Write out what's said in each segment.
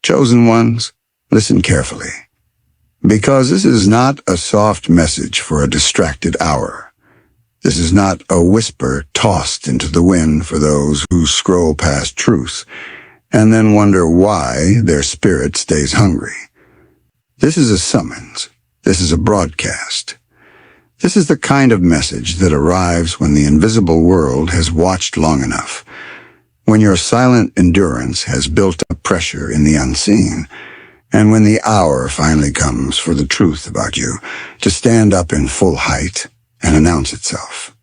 Chosen ones, listen carefully, because this is not a soft message for a distracted hour. This is not a whisper tossed into the wind for those who scroll past truth and then wonder why their spirit stays hungry. This is a summons. This is a broadcast. This is the kind of message that arrives when the invisible world has watched long enough, when your silent endurance has built up pressure in the unseen, and when the hour finally comes for the truth about you to stand up in full height and announce itself.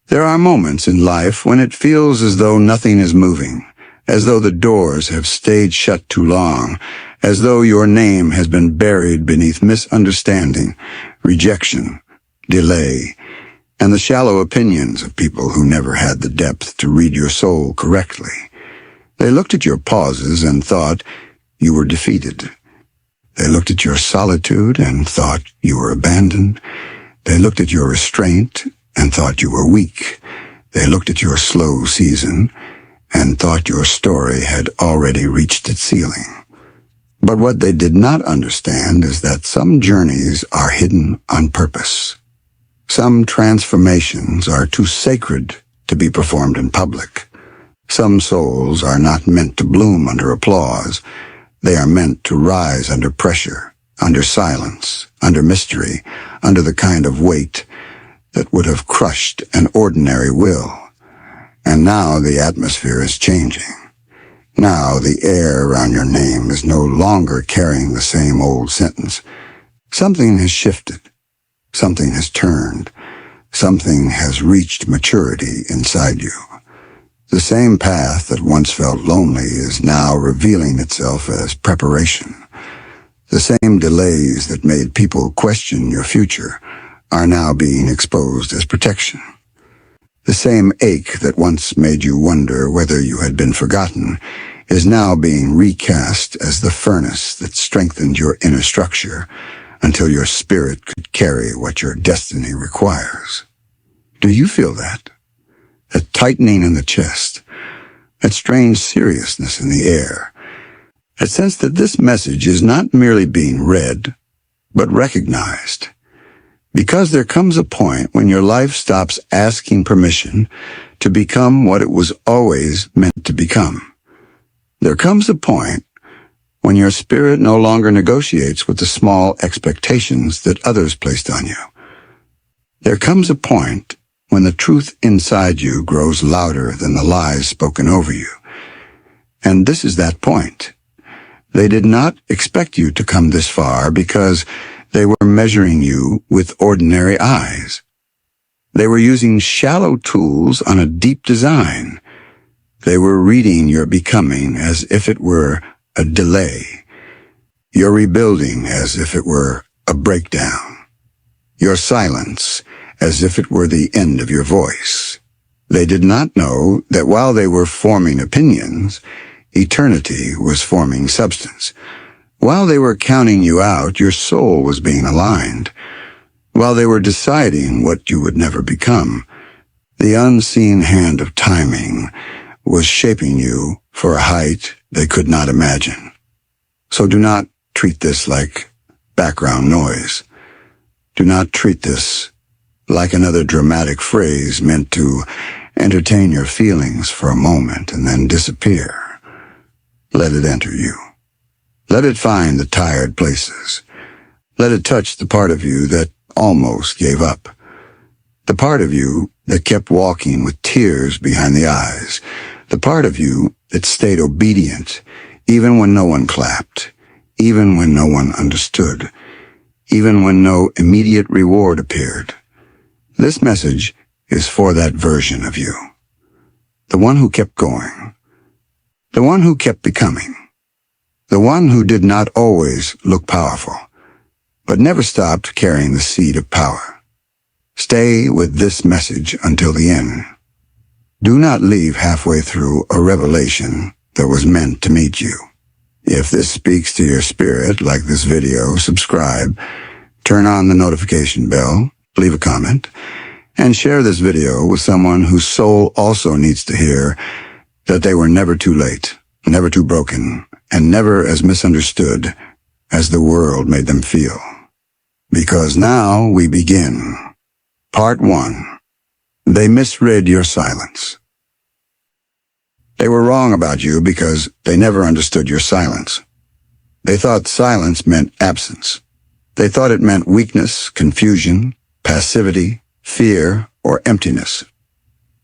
There are moments in life when it feels as though nothing is moving, as though the doors have stayed shut too long, as though your name has been buried beneath misunderstanding, rejection, delay, and the shallow opinions of people who never had the depth to read your soul correctly. They looked at your pauses and thought you were defeated. They looked at your solitude and thought you were abandoned. They looked at your restraint and thought you were weak. They looked at your slow season and thought your story had already reached its ceiling. But what they did not understand is that some journeys are hidden on purpose. Some transformations are too sacred to be performed in public. Some souls are not meant to bloom under applause. They are meant to rise under pressure, under silence, under mystery, under the kind of weight that would have crushed an ordinary will. And now the atmosphere is changing. Now the air around your name is no longer carrying the same old sentence. Something has shifted. Something has turned. Something has reached maturity inside you. The same path that once felt lonely is now revealing itself as preparation. The same delays that made people question your future are now being exposed as protection. The same ache that once made you wonder whether you had been forgotten is now being recast as the furnace that strengthened your inner structure until your spirit could carry what your destiny requires. Do you feel that? That tightening in the chest, that strange seriousness in the air, that sense that this message is not merely being read, but recognized. Because there comes a point when your life stops asking permission to become what it was always meant to become. There comes a point when your spirit no longer negotiates with the small expectations that others placed on you. There comes a point when the truth inside you grows louder than the lies spoken over you. And this is that point. They did not expect you to come this far because they were measuring you with ordinary eyes. They were using shallow tools on a deep design. They were reading your becoming as if it were a delay, your rebuilding as if it were a breakdown, your silence as if it were the end of your voice. They did not know that while they were forming opinions, eternity was forming substance. While they were counting you out, your soul was being aligned. While they were deciding what you would never become, the unseen hand of timing was shaping you for a height they could not imagine. So do not treat this like background noise. Do not treat this like another dramatic phrase meant to entertain your feelings for a moment and then disappear. Let it enter you. Let it find the tired places. Let it touch the part of you that almost gave up. The part of you that kept walking with tears behind the eyes. The part of you that stayed obedient even when no one clapped, even when no one understood, even when no immediate reward appeared. This message is for that version of you. The one who kept going. The one who kept becoming. The one who did not always look powerful, but never stopped carrying the seed of power. Stay with this message until the end. Do not leave halfway through a revelation that was meant to meet you. If this speaks to your spirit, like this video, subscribe, turn on the notification bell, leave a comment, and share this video with someone whose soul also needs to hear that they were never too late, never too broken, and never as misunderstood as the world made them feel. Because now we begin. Part 1. They misread your silence. They were wrong about you because they never understood your silence. They thought silence meant absence. They thought it meant weakness, confusion, passivity, fear, or emptiness.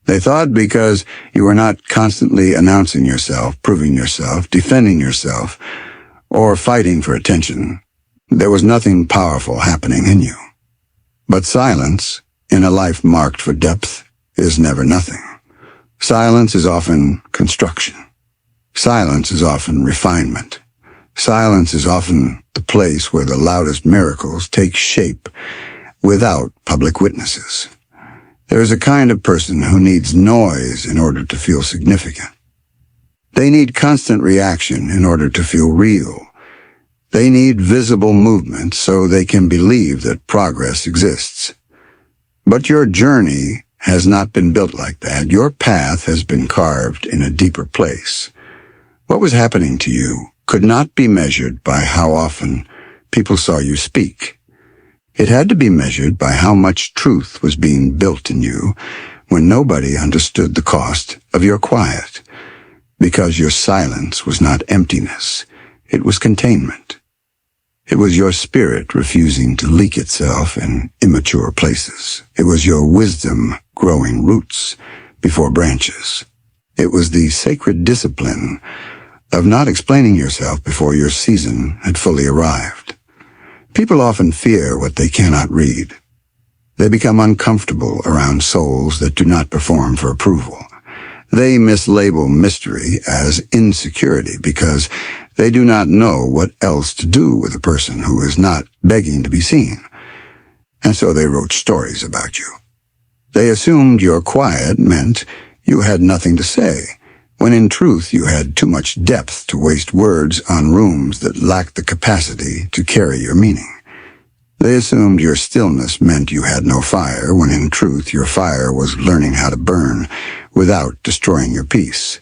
They thought because you were not constantly announcing yourself, proving yourself, defending yourself, or fighting for attention, there was nothing powerful happening in you. But silence, in a life marked for depth, is never nothing. Silence is often construction. Silence is often refinement. Silence is often the place where the loudest miracles take shape without public witnesses. There is a kind of person who needs noise in order to feel significant. They need constant reaction in order to feel real. They need visible movement so they can believe that progress exists. But your journey has not been built like that. Your path has been carved in a deeper place. What was happening to you could not be measured by how often people saw you speak. It had to be measured by how much truth was being built in you when nobody understood the cost of your quiet. Because your silence was not emptiness, it was containment. It was your spirit refusing to leak itself in immature places. It was your wisdom growing roots before branches. It was the sacred discipline of not explaining yourself before your season had fully arrived. People often fear what they cannot read. They become uncomfortable around souls that do not perform for approval. They mislabel mystery as insecurity because they do not know what else to do with a person who is not begging to be seen. And so they wrote stories about you. They assumed your quiet meant you had nothing to say, when in truth you had too much depth to waste words on rooms that lacked the capacity to carry your meaning. They assumed your stillness meant you had no fire, when in truth your fire was learning how to burn without destroying your peace.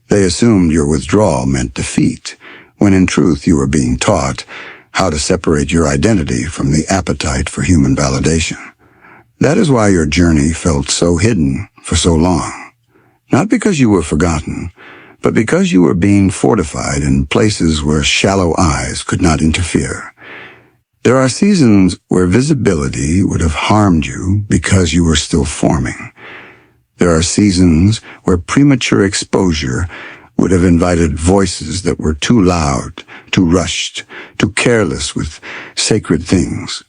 They assumed your withdrawal meant defeat, when in truth you were being taught how to separate your identity from the appetite for human validation. That is why your journey felt so hidden for so long. Not because you were forgotten, but because you were being fortified in places where shallow eyes could not interfere. There are seasons where visibility would have harmed you because you were still forming. There are seasons where premature exposure would have invited voices that were too loud, too rushed, too careless with sacred things.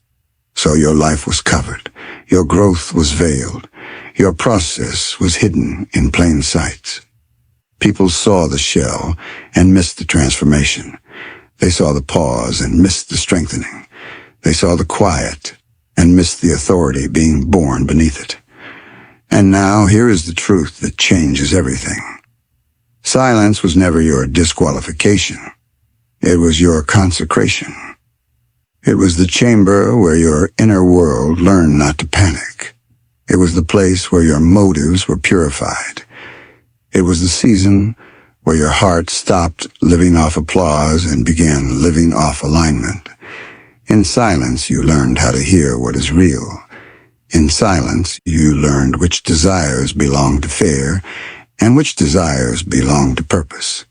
So your life was covered, your growth was veiled, your process was hidden in plain sight. People saw the shell and missed the transformation. They saw the pause and missed the strengthening. They saw the quiet and missed the authority being born beneath it. And now here is the truth that changes everything. Silence was never your disqualification. It was your consecration. It was the chamber where your inner world learned not to panic. It was the place where your motives were purified. It was the season where your heart stopped living off applause and began living off alignment. In silence, you learned how to hear what is real. In silence, you learned which desires belong to fear and which desires belong to purpose.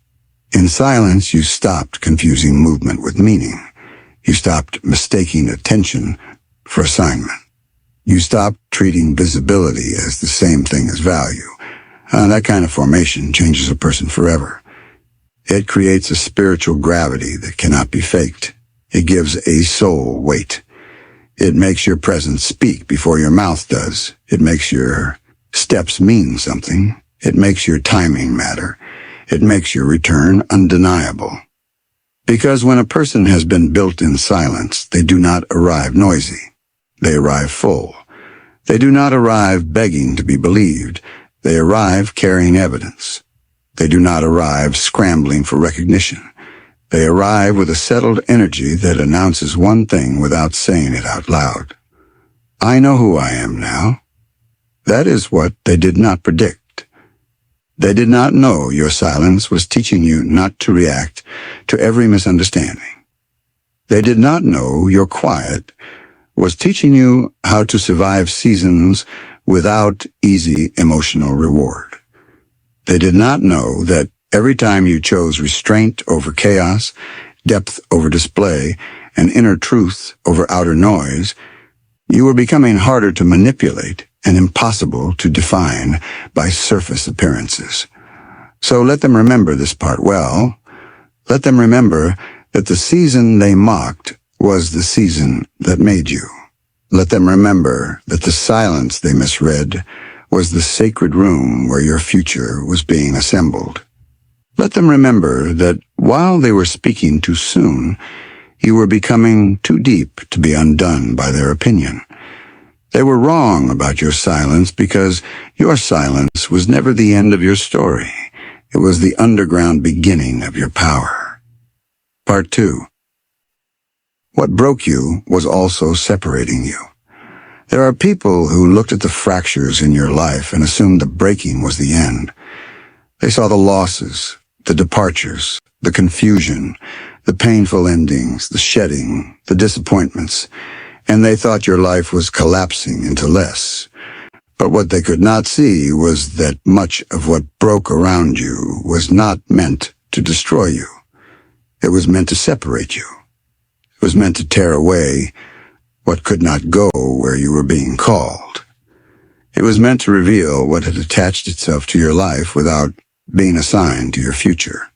In silence, you stopped confusing movement with meaning. You stopped mistaking attention for assignment. You stopped treating visibility as the same thing as value. That kind of formation changes a person forever. It creates a spiritual gravity that cannot be faked. It gives a soul weight. It makes your presence speak before your mouth does. It makes your steps mean something. It makes your timing matter. It makes your return undeniable. Because when a person has been built in silence, they do not arrive noisy. They arrive full. They do not arrive begging to be believed. They arrive carrying evidence. They do not arrive scrambling for recognition. They arrive with a settled energy that announces one thing without saying it out loud. I know who I am now. That is what they did not predict. They did not know your silence was teaching you not to react to every misunderstanding. They did not know your quiet was teaching you how to survive seasons without easy emotional reward. They did not know that every time you chose restraint over chaos, depth over display, and inner truth over outer noise, you were becoming harder to manipulate and impossible to define by surface appearances. So let them remember this part well. Let them remember that the season they mocked was the season that made you. Let them remember that the silence they misread was the sacred room where your future was being assembled. Let them remember that while they were speaking too soon, you were becoming too deep to be undone by their opinion. They were wrong about your silence because your silence was never the end of your story. It was the underground beginning of your power. Part 2. What broke you was also separating you. There are people who looked at the fractures in your life and assumed the breaking was the end. They saw the losses, the departures, the confusion, the painful endings, the shedding, the disappointments, and they thought your life was collapsing into less. But what they could not see was that much of what broke around you was not meant to destroy you. It was meant to separate you. It was meant to tear away what could not go where you were being called. It was meant to reveal what had attached itself to your life without being assigned to your future.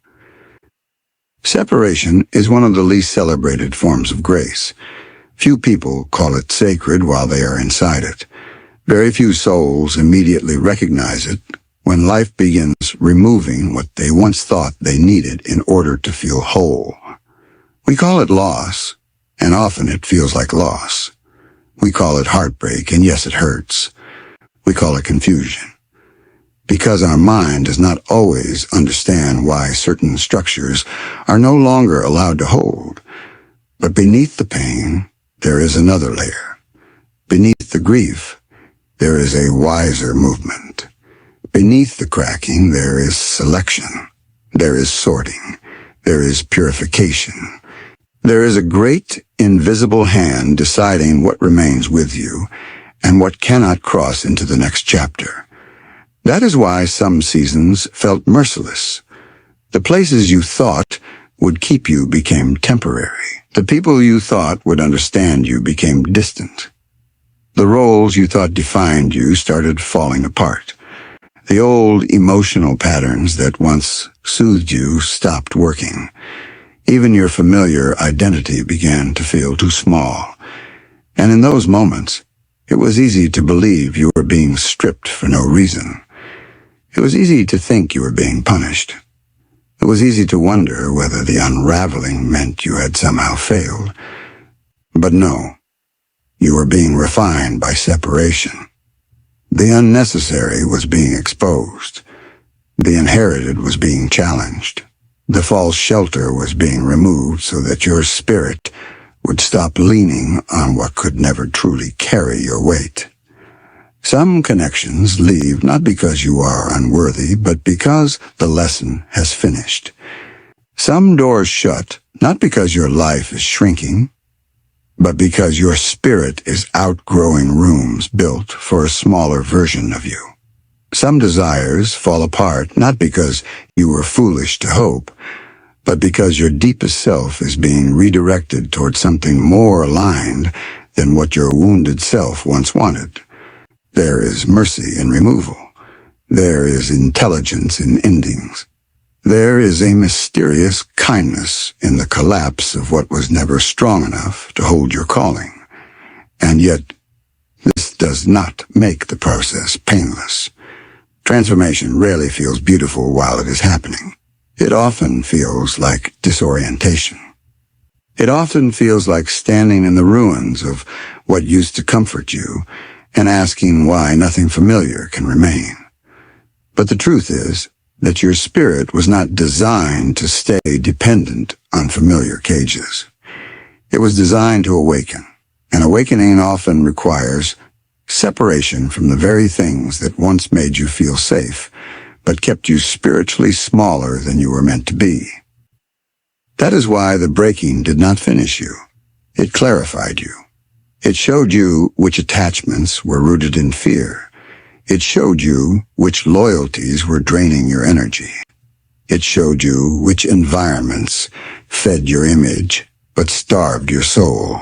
Separation is one of the least celebrated forms of grace. Few people call it sacred while they are inside it. Very few souls immediately recognize it when life begins removing what they once thought they needed in order to feel whole. We call it loss, and often it feels like loss. We call it heartbreak, and yes, it hurts. We call it confusion. Because our mind does not always understand why certain structures are no longer allowed to hold. But beneath the pain, there is another layer. Beneath the grief, there is a wiser movement. Beneath the cracking, there is selection. There is sorting. There is purification. There is a great, invisible hand deciding what remains with you and what cannot cross into the next chapter. That is why some seasons felt merciless. The places you thought would keep you became temporary. The people you thought would understand you became distant. The roles you thought defined you started falling apart. The old emotional patterns that once soothed you stopped working. Even your familiar identity began to feel too small. And in those moments, it was easy to believe you were being stripped for no reason. It was easy to think you were being punished. It was easy to wonder whether the unraveling meant you had somehow failed. But no, you were being refined by separation. The unnecessary was being exposed. The inherited was being challenged. The false shelter was being removed so that your spirit would stop leaning on what could never truly carry your weight. Some connections leave not because you are unworthy, but because the lesson has finished. Some doors shut not because your life is shrinking, but because your spirit is outgrowing rooms built for a smaller version of you. Some desires fall apart not because you were foolish to hope, but because your deepest self is being redirected toward something more aligned than what your wounded self once wanted. There is mercy in removal. There is intelligence in endings. There is a mysterious kindness in the collapse of what was never strong enough to hold your calling. And yet, this does not make the process painless. Transformation rarely feels beautiful while it is happening. It often feels like disorientation. It often feels like standing in the ruins of what used to comfort you and asking why nothing familiar can remain. But the truth is that your spirit was not designed to stay dependent on familiar cages. It was designed to awaken, and awakening often requires separation from the very things that once made you feel safe, but kept you spiritually smaller than you were meant to be. That is why the breaking did not finish you. It clarified you. It showed you which attachments were rooted in fear. It showed you which loyalties were draining your energy. It showed you which environments fed your image but starved your soul.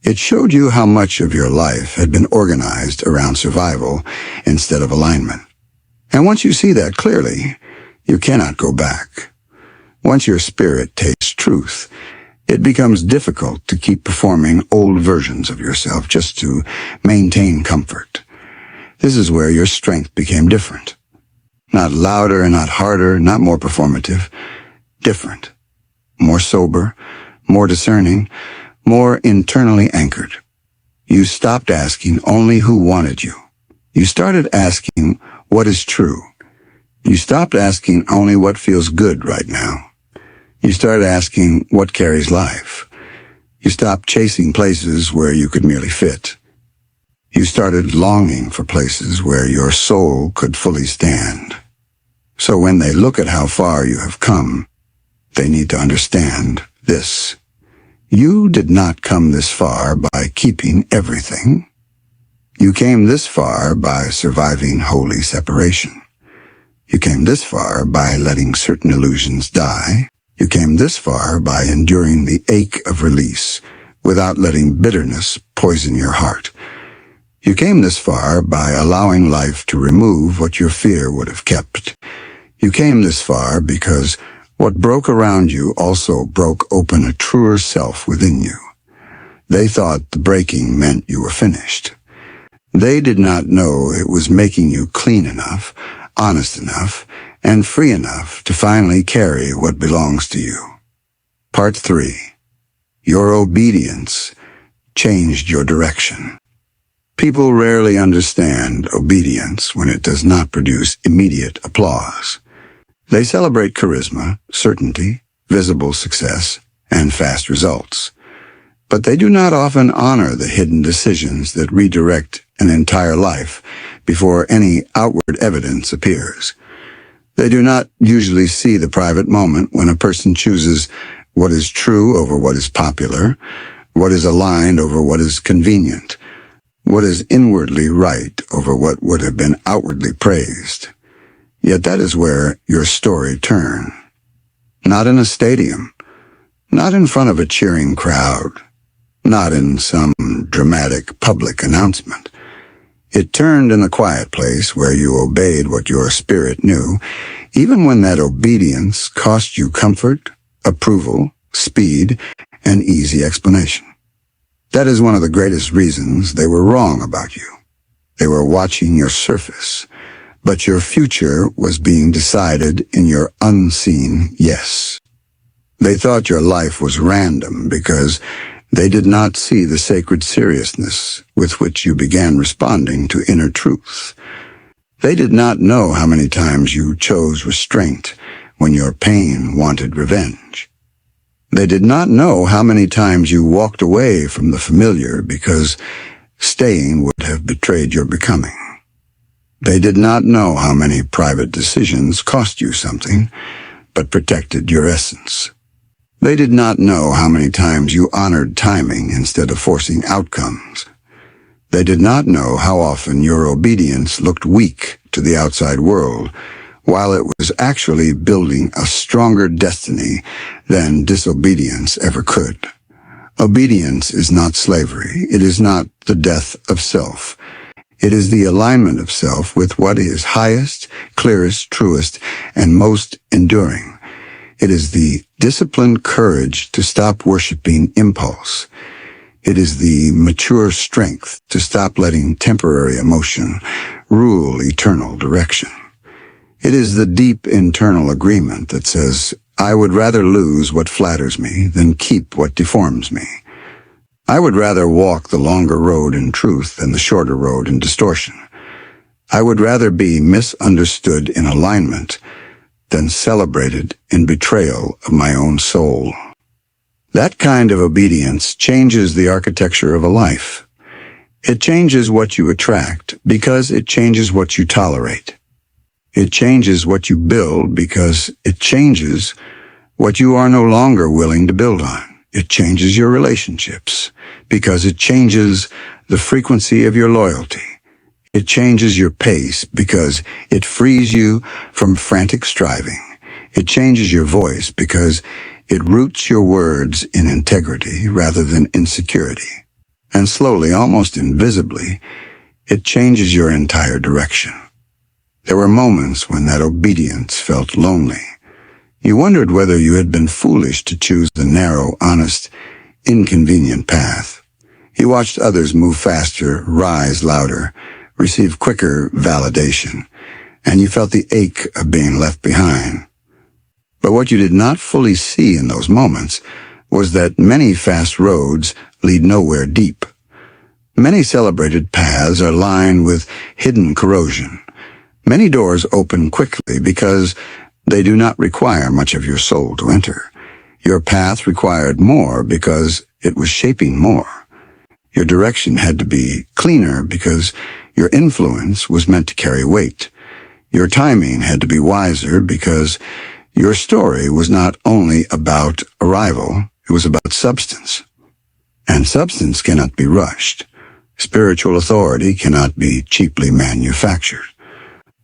It showed you how much of your life had been organized around survival instead of alignment. And once you see that clearly, you cannot go back. Once your spirit tastes truth, it becomes difficult to keep performing old versions of yourself just to maintain comfort. This is where your strength became different. Not louder, not harder, not more performative. Different. More sober, more discerning, more internally anchored. You stopped asking only who wanted you. You started asking what is true. You stopped asking only what feels good right now. You started asking what carries life. You stopped chasing places where you could merely fit. You started longing for places where your soul could fully stand. So when they look at how far you have come, they need to understand this. You did not come this far by keeping everything. You came this far by surviving holy separation. You came this far by letting certain illusions die. You came this far by enduring the ache of release without letting bitterness poison your heart. You came this far by allowing life to remove what your fear would have kept. You came this far because what broke around you also broke open a truer self within you. They thought the breaking meant you were finished. They did not know it was making you clean enough, honest enough, and free enough to finally carry what belongs to you. Part 3. Your obedience changed your direction. People rarely understand obedience when it does not produce immediate applause. They celebrate charisma, certainty, visible success, and fast results. But they do not often honor the hidden decisions that redirect an entire life before any outward evidence appears. They do not usually see the private moment when a person chooses what is true over what is popular, what is aligned over what is convenient, what is inwardly right over what would have been outwardly praised. Yet that is where your story turned. Not in a stadium, not in front of a cheering crowd, not in some dramatic public announcement. It turned in a quiet place where you obeyed what your spirit knew, even when that obedience cost you comfort, approval, speed, and easy explanation. That is one of the greatest reasons they were wrong about you. They were watching your surface, but your future was being decided in your unseen yes. They thought your life was random because they did not see the sacred seriousness with which you began responding to inner truth. They did not know how many times you chose restraint when your pain wanted revenge. They did not know how many times you walked away from the familiar because staying would have betrayed your becoming. They did not know how many private decisions cost you something, but protected your essence. They did not know how many times you honored timing instead of forcing outcomes. They did not know how often your obedience looked weak to the outside world, while it was actually building a stronger destiny than disobedience ever could. Obedience is not slavery. It is not the death of self. It is the alignment of self with what is highest, clearest, truest, and most enduring. It is the disciplined courage to stop worshiping impulse. It is the mature strength to stop letting temporary emotion rule eternal direction. It is the deep internal agreement that says, I would rather lose what flatters me than keep what deforms me. I would rather walk the longer road in truth than the shorter road in distortion. I would rather be misunderstood in alignment than celebrated in betrayal of my own soul. That kind of obedience changes the architecture of a life. It changes what you attract because it changes what you tolerate. It changes what you build because it changes what you are no longer willing to build on. It changes your relationships because it changes the frequency of your loyalty. It changes your pace because it frees you from frantic striving. It changes your voice because it roots your words in integrity rather than insecurity. And slowly, almost invisibly, it changes your entire direction. There were moments when that obedience felt lonely. You wondered whether you had been foolish to choose the narrow, honest, inconvenient path. You watched others move faster, rise louder, receive quicker validation, and you felt the ache of being left behind. But what you did not fully see in those moments was that many fast roads lead nowhere deep. Many celebrated paths are lined with hidden corrosion. Many doors open quickly because they do not require much of your soul to enter. Your path required more because it was shaping more. Your direction had to be cleaner because your influence was meant to carry weight. Your timing had to be wiser because your story was not only about arrival, it was about substance. And substance cannot be rushed. Spiritual authority cannot be cheaply manufactured.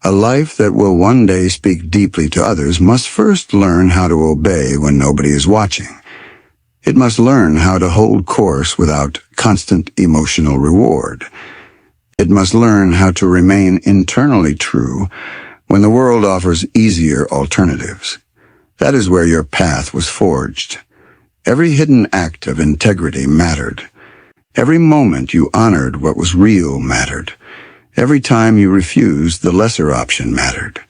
A life that will one day speak deeply to others must first learn how to obey when nobody is watching. It must learn how to hold course without constant emotional reward. It must learn how to remain internally true when the world offers easier alternatives. That is where your path was forged. Every hidden act of integrity mattered. Every moment you honored what was real mattered. Every time you refused, the lesser option mattered.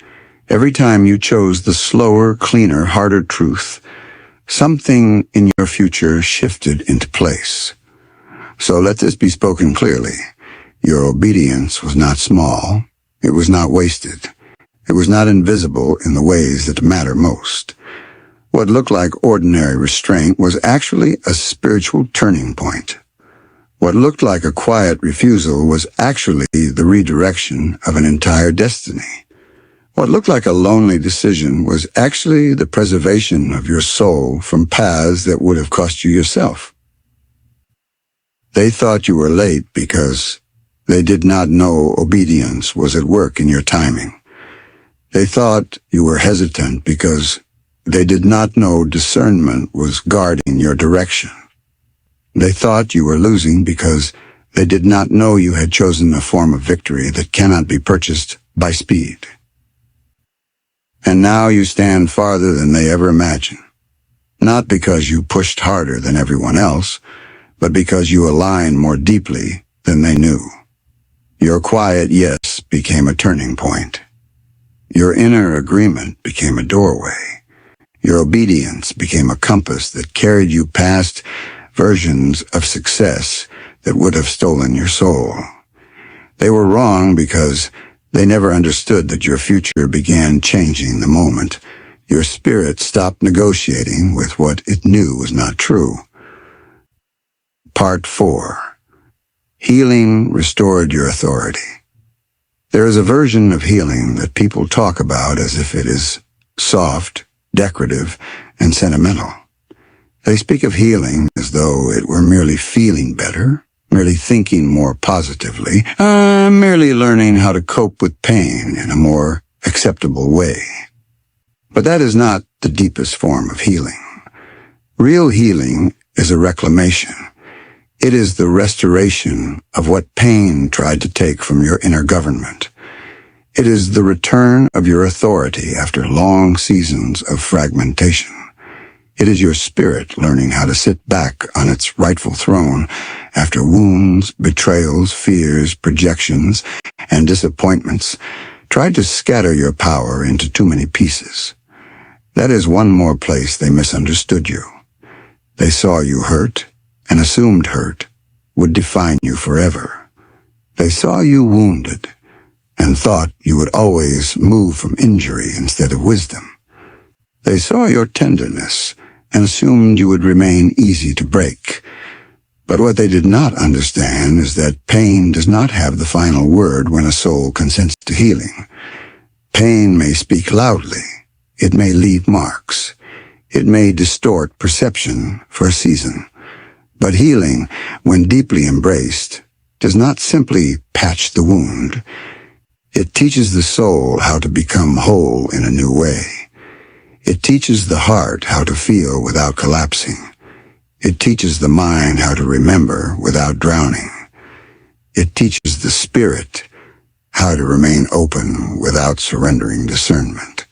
Every time you chose the slower, cleaner, harder truth, something in your future shifted into place. So let this be spoken clearly. Your obedience was not small. It was not wasted. It was not invisible in the ways that matter most. What looked like ordinary restraint was actually a spiritual turning point. What looked like a quiet refusal was actually the redirection of an entire destiny. What looked like a lonely decision was actually the preservation of your soul from paths that would have cost you yourself. They thought you were late because they did not know obedience was at work in your timing. They thought you were hesitant because they did not know discernment was guarding your direction. They thought you were losing because they did not know you had chosen a form of victory that cannot be purchased by speed. And now you stand farther than they ever imagined. Not because you pushed harder than everyone else, but because you aligned more deeply than they knew. Your quiet yes became a turning point. Your inner agreement became a doorway. Your obedience became a compass that carried you past versions of success that would have stolen your soul. They were wrong because they never understood that your future began changing the moment your spirit stopped negotiating with what it knew was not true. Part 4. Healing restored your authority. There is a version of healing that people talk about as if it is soft, decorative, and sentimental. They speak of healing as though it were merely feeling better, merely thinking more positively, merely learning how to cope with pain in a more acceptable way. But that is not the deepest form of healing. Real healing is a reclamation. It is the restoration of what pain tried to take from your inner government. It is the return of your authority after long seasons of fragmentation. It is your spirit learning how to sit back on its rightful throne after wounds, betrayals, fears, projections, and disappointments tried to scatter your power into too many pieces. That is one more place they misunderstood you. They saw you hurt and assumed hurt would define you forever. They saw you wounded and thought you would always move from injury instead of wisdom. They saw your tenderness and assumed you would remain easy to break. But what they did not understand is that pain does not have the final word when a soul consents to healing. Pain may speak loudly. It may leave marks. It may distort perception for a season. But healing, when deeply embraced, does not simply patch the wound. It teaches the soul how to become whole in a new way. It teaches the heart how to feel without collapsing. It teaches the mind how to remember without drowning. It teaches the spirit how to remain open without surrendering discernment.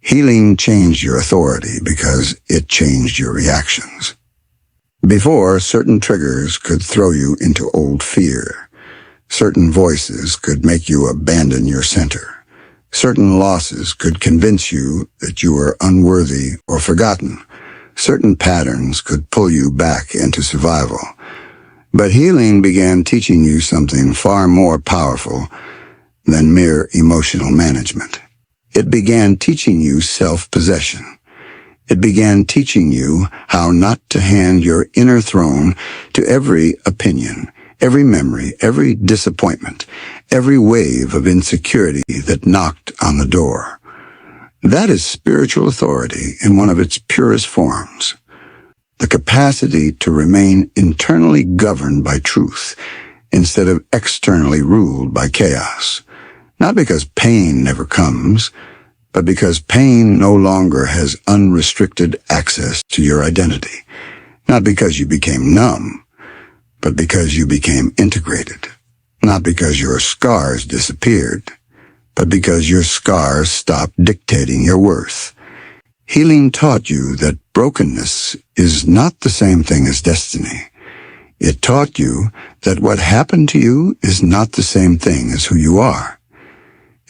Healing changed your authority because it changed your reactions. Before, certain triggers could throw you into old fear. Certain voices could make you abandon your center. Certain losses could convince you that you were unworthy or forgotten. Certain patterns could pull you back into survival. But healing began teaching you something far more powerful than mere emotional management. It began teaching you self-possession. It began teaching you how not to hand your inner throne to every opinion, every memory, every disappointment, every wave of insecurity that knocked on the door. That is spiritual authority in one of its purest forms. The capacity to remain internally governed by truth instead of externally ruled by chaos. Not because pain never comes, but because pain no longer has unrestricted access to your identity. Not because you became numb, but because you became integrated. Not because your scars disappeared, but because your scars stopped dictating your worth. Healing taught you that brokenness is not the same thing as destiny. It taught you that what happened to you is not the same thing as who you are.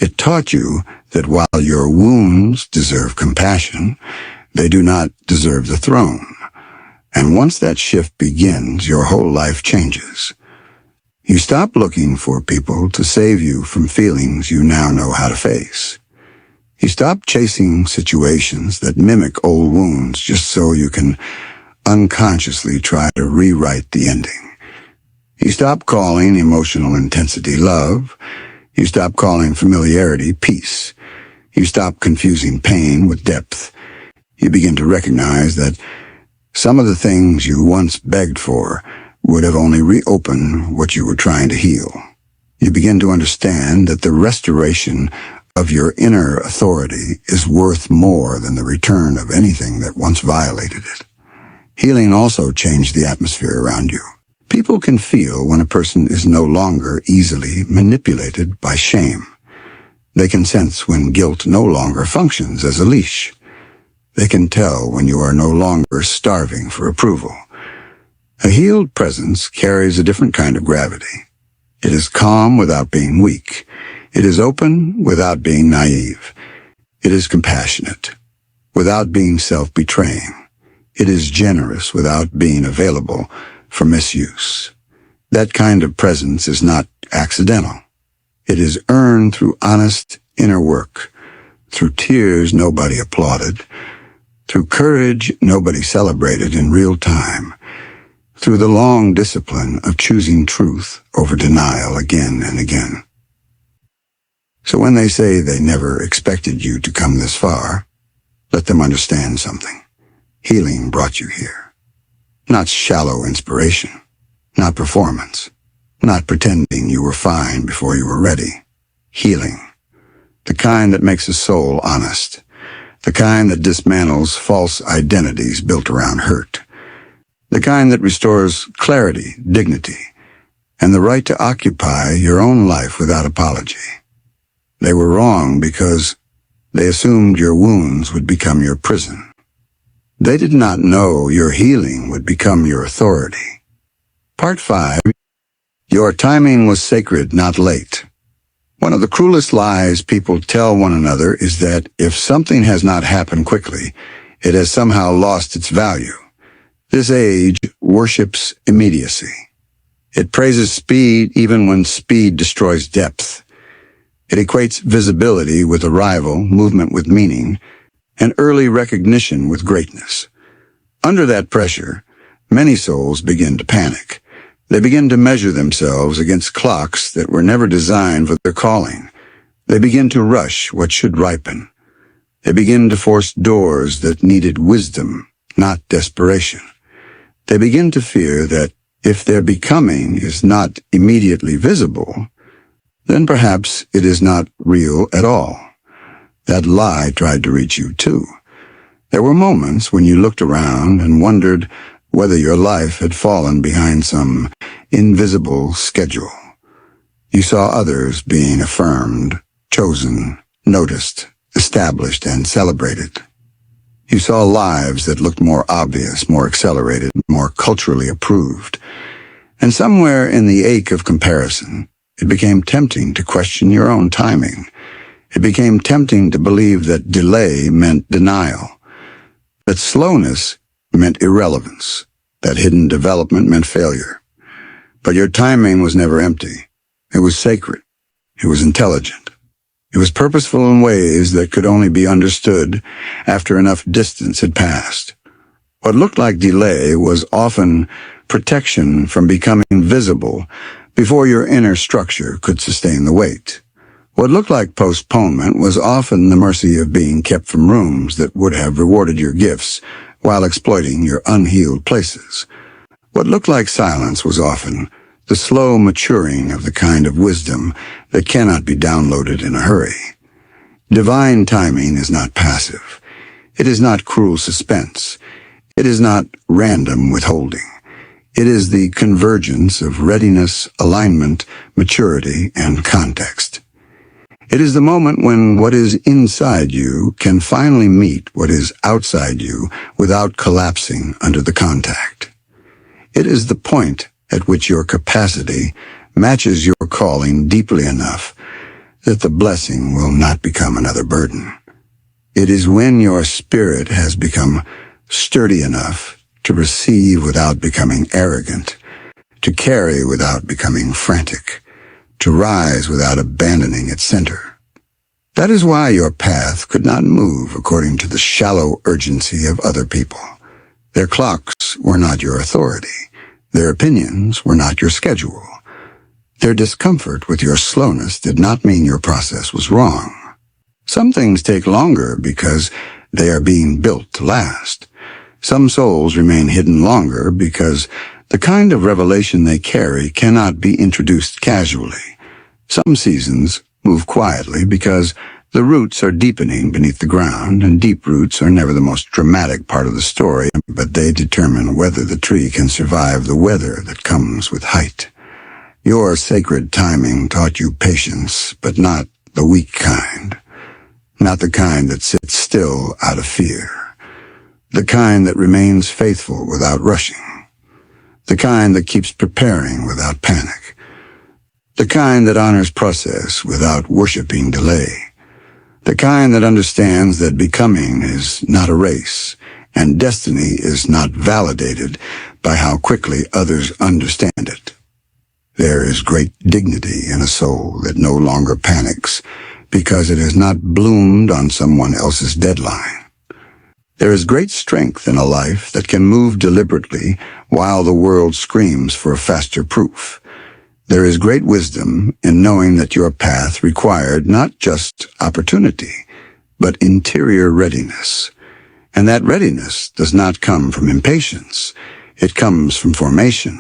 It taught you that while your wounds deserve compassion, they do not deserve the throne. And once that shift begins, your whole life changes. You stop looking for people to save you from feelings you now know how to face. You stop chasing situations that mimic old wounds just so you can unconsciously try to rewrite the ending. You stop calling emotional intensity love. You stop calling familiarity peace. You stop confusing pain with depth. You begin to recognize that some of the things you once begged for would have only reopened what you were trying to heal. You begin to understand that the restoration of your inner authority is worth more than the return of anything that once violated it. Healing also changed the atmosphere around you. People can feel when a person is no longer easily manipulated by shame. They can sense when guilt no longer functions as a leash. They can tell when you are no longer starving for approval. A healed presence carries a different kind of gravity. It is calm without being weak. It is open without being naive. It is compassionate without being self-betraying. It is generous without being available for misuse. That kind of presence is not accidental. It is earned through honest inner work, through tears nobody applauded, through courage nobody celebrated in real time, through the long discipline of choosing truth over denial again and again. So when they say they never expected you to come this far, let them understand something. Healing brought you here. Not shallow inspiration, not performance, not pretending you were fine before you were ready. Healing. The kind that makes a soul honest. The kind that dismantles false identities built around hurt. The kind that restores clarity, dignity, and the right to occupy your own life without apology. They were wrong because they assumed your wounds would become your prison. They did not know your healing would become your authority. Part 5. Your timing was sacred, not late. One of the cruelest lies people tell one another is that if something has not happened quickly, it has somehow lost its value. This age worships immediacy. It praises speed even when speed destroys depth. It equates visibility with arrival, movement with meaning, and early recognition with greatness. Under that pressure, many souls begin to panic. They begin to measure themselves against clocks that were never designed for their calling. They begin to rush what should ripen. They begin to force doors that needed wisdom, not desperation. They begin to fear that if their becoming is not immediately visible, then perhaps it is not real at all. That lie tried to reach you too. There were moments when you looked around and wondered whether your life had fallen behind some invisible schedule. You saw others being affirmed, chosen, noticed, established, and celebrated. You saw lives that looked more obvious, more accelerated, more culturally approved. And somewhere in the ache of comparison, it became tempting to question your own timing. It became tempting to believe that delay meant denial, that slowness meant irrelevance, that hidden development meant failure. But your timing was never empty. It was sacred. It was intelligent. It was purposeful in ways that could only be understood after enough distance had passed. What looked like delay was often protection from becoming visible before your inner structure could sustain the weight. What looked like postponement was often the mercy of being kept from rooms that would have rewarded your gifts while exploiting your unhealed places. What looked like silence was often the slow maturing of the kind of wisdom that cannot be downloaded in a hurry. Divine timing is not passive. It is not cruel suspense. It is not random withholding. It is the convergence of readiness, alignment, maturity, and context. It is the moment when what is inside you can finally meet what is outside you without collapsing under the contact. It is the point at which your capacity matches your calling deeply enough that the blessing will not become another burden. It is when your spirit has become sturdy enough to receive without becoming arrogant, to carry without becoming frantic, to rise without abandoning its center. That is why your path could not move according to the shallow urgency of other people. Their clocks were not your authority. Their opinions were not your schedule. Their discomfort with your slowness did not mean your process was wrong. Some things take longer because they are being built to last. Some souls remain hidden longer because the kind of revelation they carry cannot be introduced casually. Some seasons move quietly because the roots are deepening beneath the ground, and deep roots are never the most dramatic part of the story, but they determine whether the tree can survive the weather that comes with height. Your sacred timing taught you patience, but not the weak kind. Not the kind that sits still out of fear. The kind that remains faithful without rushing. The kind that keeps preparing without panic. The kind that honors process without worshiping delay. The kind that understands that becoming is not a race, and destiny is not validated by how quickly others understand it. There is great dignity in a soul that no longer panics because it has not bloomed on someone else's deadline. There is great strength in a life that can move deliberately while the world screams for faster proof. There is great wisdom in knowing that your path required not just opportunity, but interior readiness. And that readiness does not come from impatience. It comes from formation.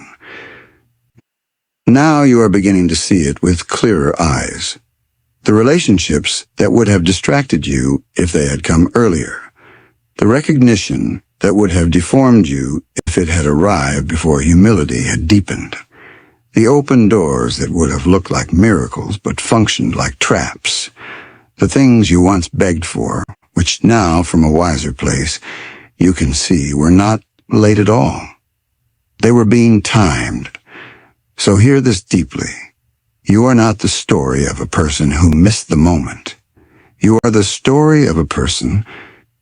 Now you are beginning to see it with clearer eyes. The relationships that would have distracted you if they had come earlier. The recognition that would have deformed you if it had arrived before humility had deepened. The open doors that would have looked like miracles but functioned like traps. The things you once begged for, which now, from a wiser place, you can see were not late at all. They were being timed. So hear this deeply. You are not the story of a person who missed the moment. You are the story of a person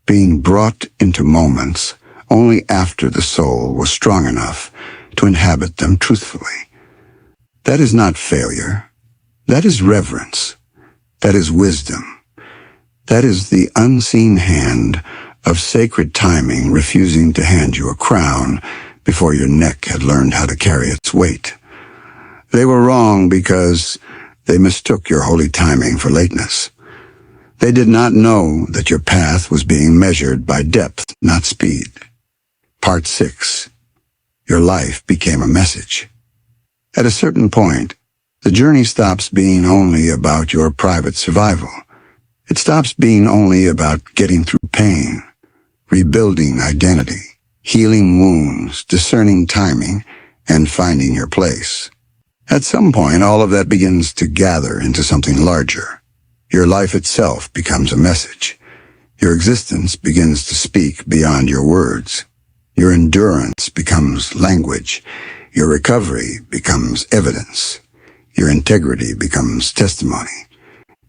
being brought into moments only after the soul was strong enough to inhabit them truthfully. That is not failure. That is reverence. That is wisdom. That is the unseen hand of sacred timing refusing to hand you a crown before your neck had learned how to carry its weight. They were wrong because They mistook your holy timing for lateness. They did not know that your path was being measured by depth, not speed. Part 6. Your life became a message. At a certain point, the journey stops being only about your private survival. It stops being only about getting through pain, rebuilding identity, healing wounds, discerning timing, and finding your place. At some point, all of that begins to gather into something larger. Your life itself becomes a message. Your existence begins to speak beyond your words. Your endurance becomes language. Your recovery becomes evidence. Your integrity becomes testimony.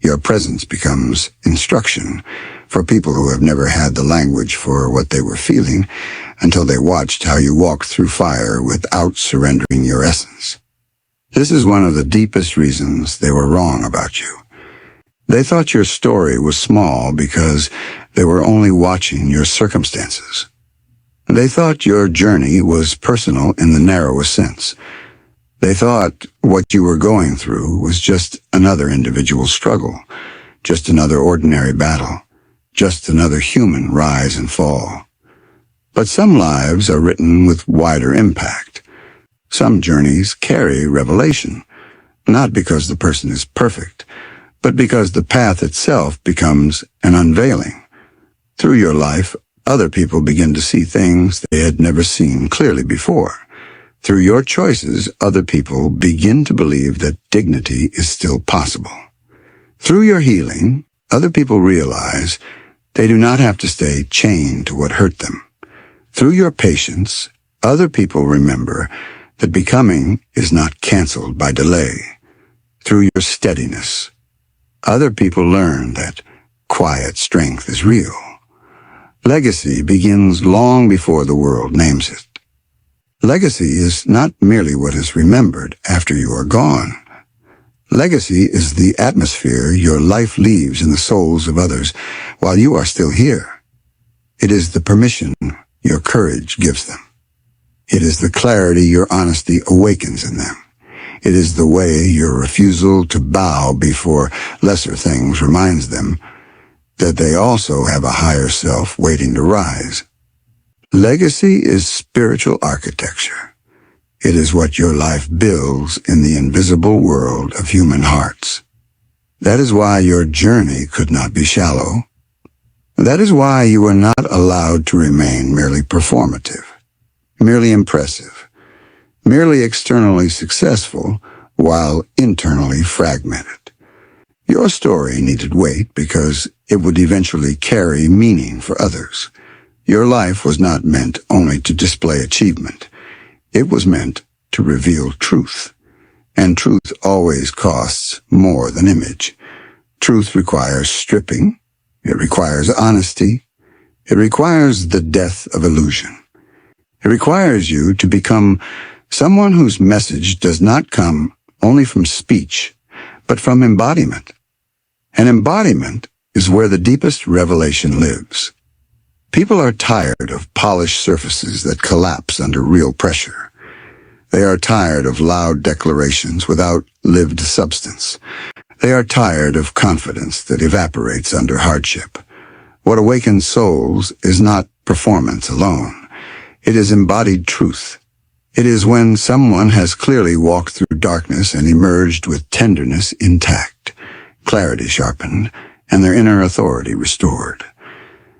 Your presence becomes instruction for people who have never had the language for what they were feeling until they watched how you walked through fire without surrendering your essence. This is one of the deepest reasons they were wrong about you. They thought your story was small because they were only watching your circumstances. They thought your journey was personal in the narrowest sense. They thought what you were going through was just another individual struggle, just another ordinary battle, just another human rise and fall. But some lives are written with wider impact. Some journeys carry revelation, not because the person is perfect, but because the path itself becomes an unveiling. Through your life, other people begin to see things they had never seen clearly before. Through your choices, other people begin to believe that dignity is still possible. Through your healing, other people realize they do not have to stay chained to what hurt them. Through your patience, other people remember that becoming is not canceled by delay. Through your steadiness, other people learn that quiet strength is real. Legacy begins long before the world names it. Legacy is not merely what is remembered after you are gone. Legacy is the atmosphere your life leaves in the souls of others while you are still here. It is the permission your courage gives them. It is the clarity your honesty awakens in them. It is the way your refusal to bow before lesser things reminds them that they also have a higher self waiting to rise. Legacy is spiritual architecture. It is what your life builds in the invisible world of human hearts. That is why your journey could not be shallow. That is why you are not allowed to remain merely performative, merely impressive, merely externally successful while internally fragmented. Your story needed weight because it would eventually carry meaning for others. Your life was not meant only to display achievement. It was meant to reveal truth. And truth always costs more than image. Truth requires stripping. It requires honesty. It requires the death of illusion. It requires you to become someone whose message does not come only from speech, but from embodiment. And embodiment is where the deepest revelation lives. People are tired of polished surfaces that collapse under real pressure. They are tired of loud declarations without lived substance. They are tired of confidence that evaporates under hardship. What awakens souls is not performance alone. It is embodied truth. It is when someone has clearly walked through darkness and emerged with tenderness intact, clarity sharpened, and their inner authority restored.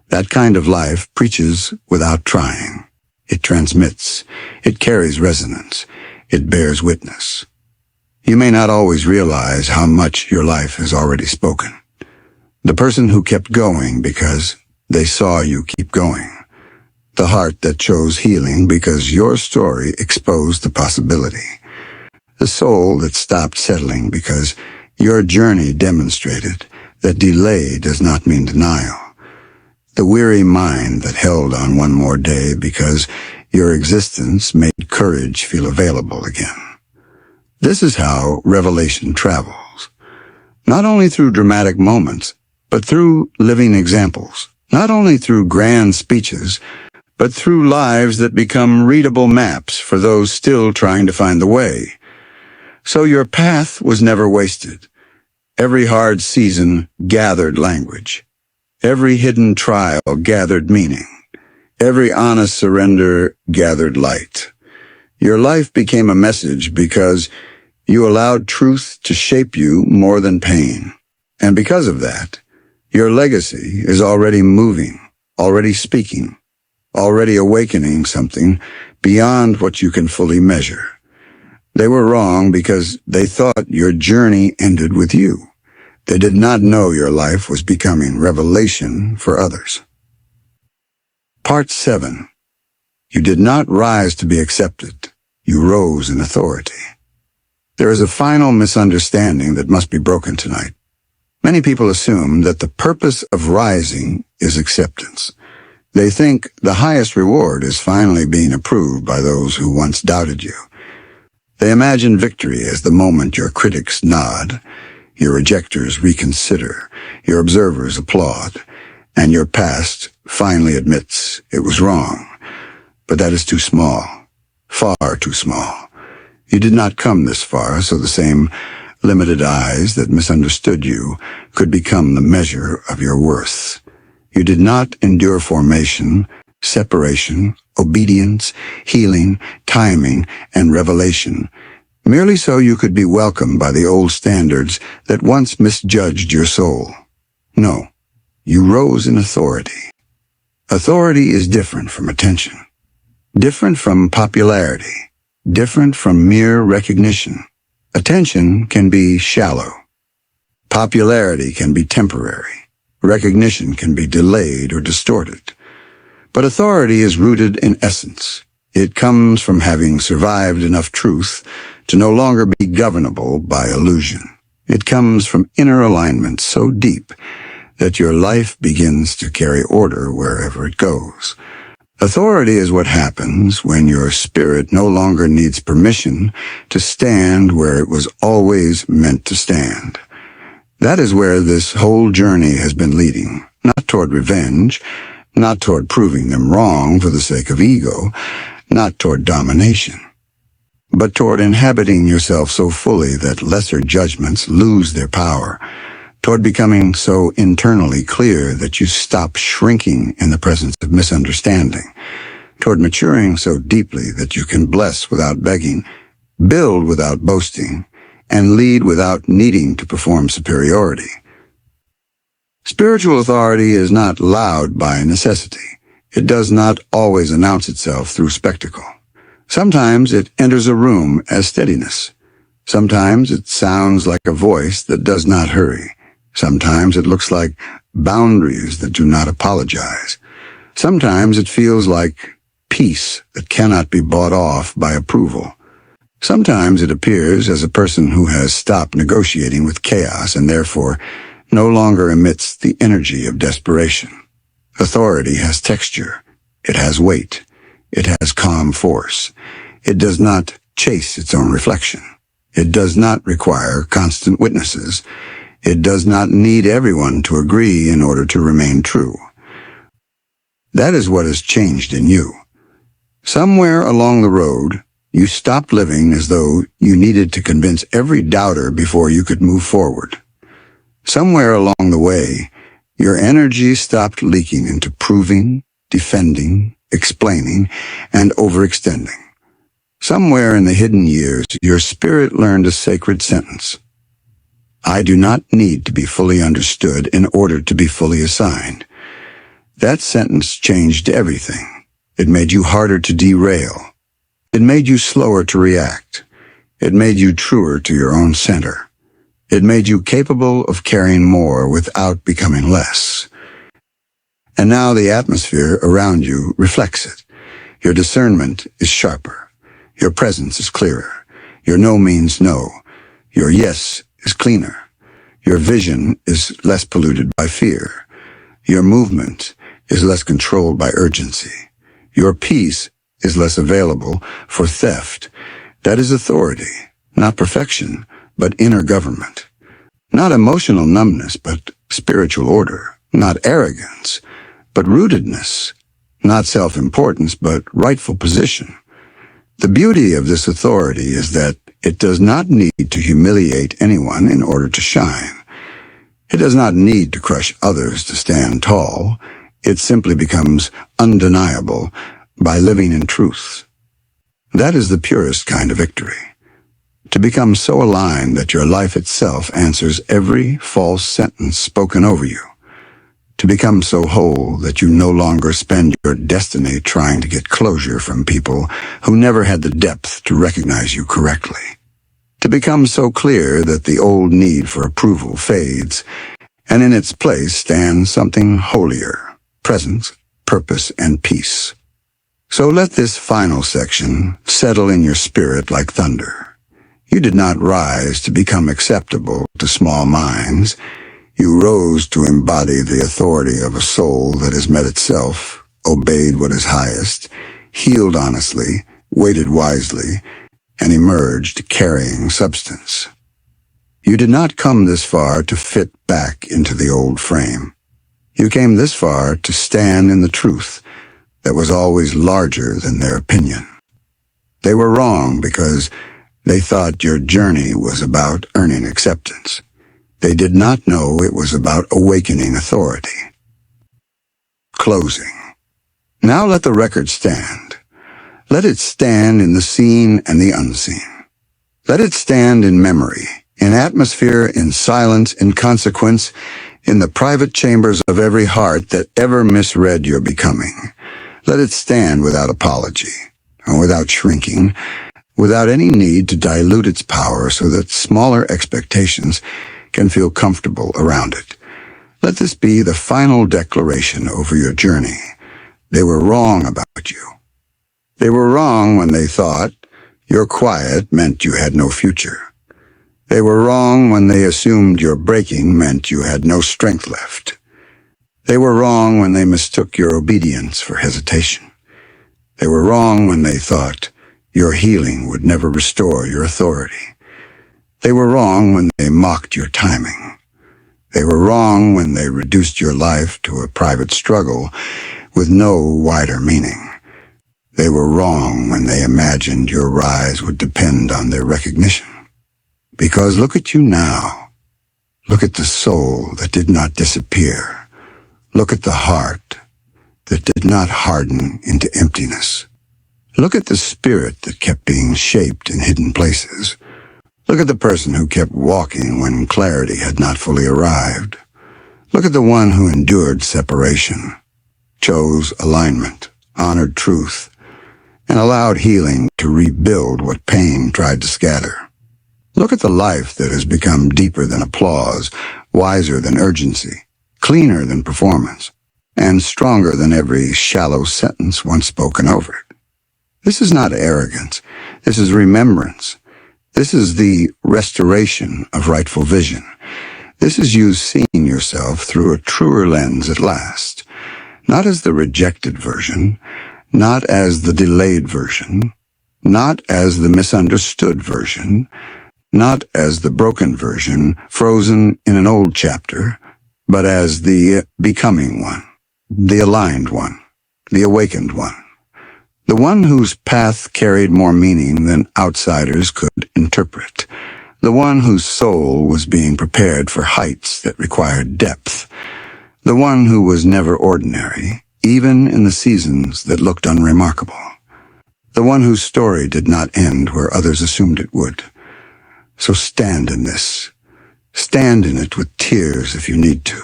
That kind of life preaches without trying. It transmits. It carries resonance. It bears witness. You may not always realize how much your life has already spoken. The person who kept going because they saw you keep going. The heart that chose healing because your story exposed the possibility. The soul that stopped settling because your journey demonstrated that delay does not mean denial. The weary mind that held on one more day because your existence made courage feel available again. This is how revelation travels. Not only through dramatic moments, but through living examples. Not only through grand speeches, but through lives that become readable maps for those still trying to find the way. So your path was never wasted. Every hard season gathered language. Every hidden trial gathered meaning. Every honest surrender gathered light. Your life became a message because you allowed truth to shape you more than pain. And because of that, your legacy is already moving, already speaking, already awakening something beyond what you can fully measure. They were wrong because they thought your journey ended with you. They did not know your life was becoming revelation for others. Part 7. You did not rise to be accepted. You rose in authority. There is a final misunderstanding that must be broken tonight. Many people assume that the purpose of rising is acceptance. They think the highest reward is finally being approved by those who once doubted you. They imagine victory as the moment your critics nod, your rejectors reconsider, your observers applaud, and your past finally admits it was wrong. But that is too small, far too small. You did not come this far, so the same limited eyes that misunderstood you could become the measure of your worth. You did not endure formation, separation, obedience, healing, timing, and revelation, merely so you could be welcomed by the old standards that once misjudged your soul. No, you rose in authority. Authority is different from attention, different from popularity, different from mere recognition. Attention can be shallow. Popularity can be temporary. Recognition can be delayed or distorted. But authority is rooted in essence. It comes from having survived enough truth to no longer be governable by illusion. It comes from inner alignment so deep that your life begins to carry order wherever it goes. Authority is what happens when your spirit no longer needs permission to stand where it was always meant to stand. That is where this whole journey has been leading, not toward revenge, not toward proving them wrong for the sake of ego, not toward domination, but toward inhabiting yourself so fully that lesser judgments lose their power, toward becoming so internally clear that you stop shrinking in the presence of misunderstanding, toward maturing so deeply that you can bless without begging, build without boasting, and lead without needing to perform superiority. Spiritual authority is not loud by necessity. It does not always announce itself through spectacle. Sometimes it enters a room as steadiness. Sometimes it sounds like a voice that does not hurry. Sometimes it looks like boundaries that do not apologize. Sometimes it feels like peace that cannot be bought off by approval. Sometimes it appears as a person who has stopped negotiating with chaos and therefore no longer emits the energy of desperation. Authority has texture. It has weight. It has calm force. It does not chase its own reflection. It does not require constant witnesses. It does not need everyone to agree in order to remain true. That is what has changed in you. Somewhere along the road, you stopped living as though you needed to convince every doubter before you could move forward. Somewhere along the way, your energy stopped leaking into proving, defending, explaining, and overextending. Somewhere in the hidden years, your spirit learned a sacred sentence. I do not need to be fully understood in order to be fully assigned. That sentence changed everything. It made you harder to derail. It made you slower to react. It made you truer to your own center. It made you capable of carrying more without becoming less. And now the atmosphere around you reflects it. Your discernment is sharper. Your presence is clearer. Your no means no. Your yes is cleaner. Your vision is less polluted by fear. Your movement is less controlled by urgency. Your peace is less available for theft. That is authority, not perfection, but inner government. Not emotional numbness, but spiritual order. Not arrogance, but rootedness. Not self-importance, but rightful position. The beauty of this authority is that It does not need to humiliate anyone in order to shine. It does not need to crush others to stand tall. It simply becomes undeniable by living in truth. That is the purest kind of victory. To become so aligned that your life itself answers every false sentence spoken over you. To become so whole that you no longer spend your destiny trying to get closure from people who never had the depth to recognize you correctly. To become so clear that the old need for approval fades, and in its place stands something holier, presence, purpose, and peace. So let this final section settle in your spirit like thunder. You did not rise to become acceptable to small minds. You rose to embody the authority of a soul that has met itself, obeyed what is highest, healed honestly, waited wisely, and emerged carrying substance. You did not come this far to fit back into the old frame. You came this far to stand in the truth that was always larger than their opinion. They were wrong because they thought your journey was about earning acceptance. They did not know it was about awakening authority. Closing. Now let the record stand. Let it stand in the seen and the unseen. Let it stand in memory, in atmosphere, in silence, in consequence, in the private chambers of every heart that ever misread your becoming. Let it stand without apology, or without shrinking, without any need to dilute its power so that smaller expectations can feel comfortable around it. Let this be the final declaration over your journey. They were wrong about you. They were wrong when they thought your quiet meant you had no future. They were wrong when they assumed your breaking meant you had no strength left. They were wrong when they mistook your obedience for hesitation. They were wrong when they thought your healing would never restore your authority. They were wrong when they mocked your timing. They were wrong when they reduced your life to a private struggle with no wider meaning. They were wrong when they imagined your rise would depend on their recognition. Because look at you now. Look at the soul that did not disappear. Look at the heart that did not harden into emptiness. Look at the spirit that kept being shaped in hidden places. Look at the person who kept walking when clarity had not fully arrived. Look at the one who endured separation, chose alignment, honored truth, and allowed healing to rebuild what pain tried to scatter. Look at the life that has become deeper than applause, wiser than urgency, cleaner than performance, and stronger than every shallow sentence once spoken over it. This is not arrogance. This is remembrance. This is the restoration of rightful vision. This is you seeing yourself through a truer lens at last, not as the rejected version, not as the delayed version, not as the misunderstood version, not as the broken version frozen in an old chapter, but as the becoming one, the aligned one, the awakened one, the one whose path carried more meaning than outsiders could interpret, the one whose soul was being prepared for heights that required depth, the one who was never ordinary, even in the seasons that looked unremarkable, the one whose story did not end where others assumed it would. So stand in this. Stand in it with tears if you need to.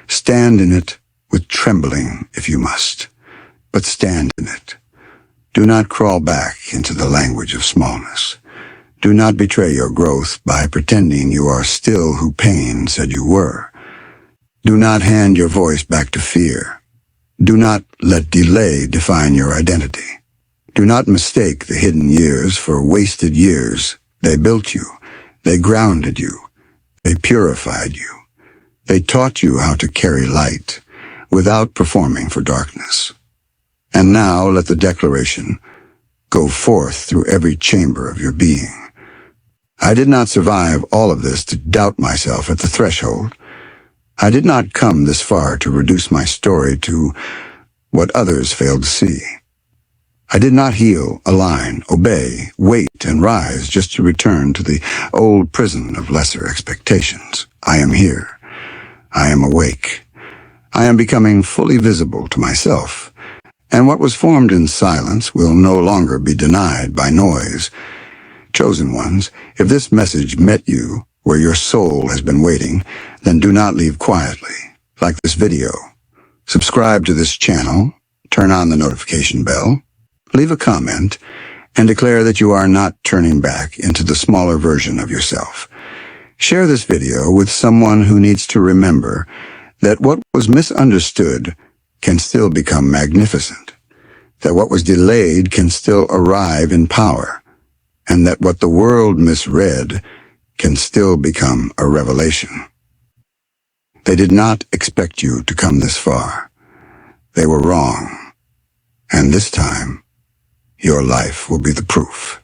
Stand in it with trembling if you must. But stand in it. Do not crawl back into the language of smallness. Do not betray your growth by pretending you are still who pain said you were. Do not hand your voice back to fear. Do not let delay define your identity. Do not mistake the hidden years for wasted years. They built you. They grounded you. They purified you. They taught you how to carry light without performing for darkness. And now let the declaration go forth through every chamber of your being. I did not survive all of this to doubt myself at the threshold. I did not come this far to reduce my story to what others failed to see. I did not heal, align, obey, wait, and rise just to return to the old prison of lesser expectations. I am here. I am awake. I am becoming fully visible to myself, and what was formed in silence will no longer be denied by noise. Chosen ones, if this message met you where your soul has been waiting, then do not leave quietly. Like this video, subscribe to this channel, turn on the notification bell, leave a comment, and declare that you are not turning back into the smaller version of yourself. Share this video with someone who needs to remember that what was misunderstood can still become magnificent, that what was delayed can still arrive in power, and that what the world misread can still become a revelation. They did not expect you to come this far. They were wrong, and this time, your life will be the proof.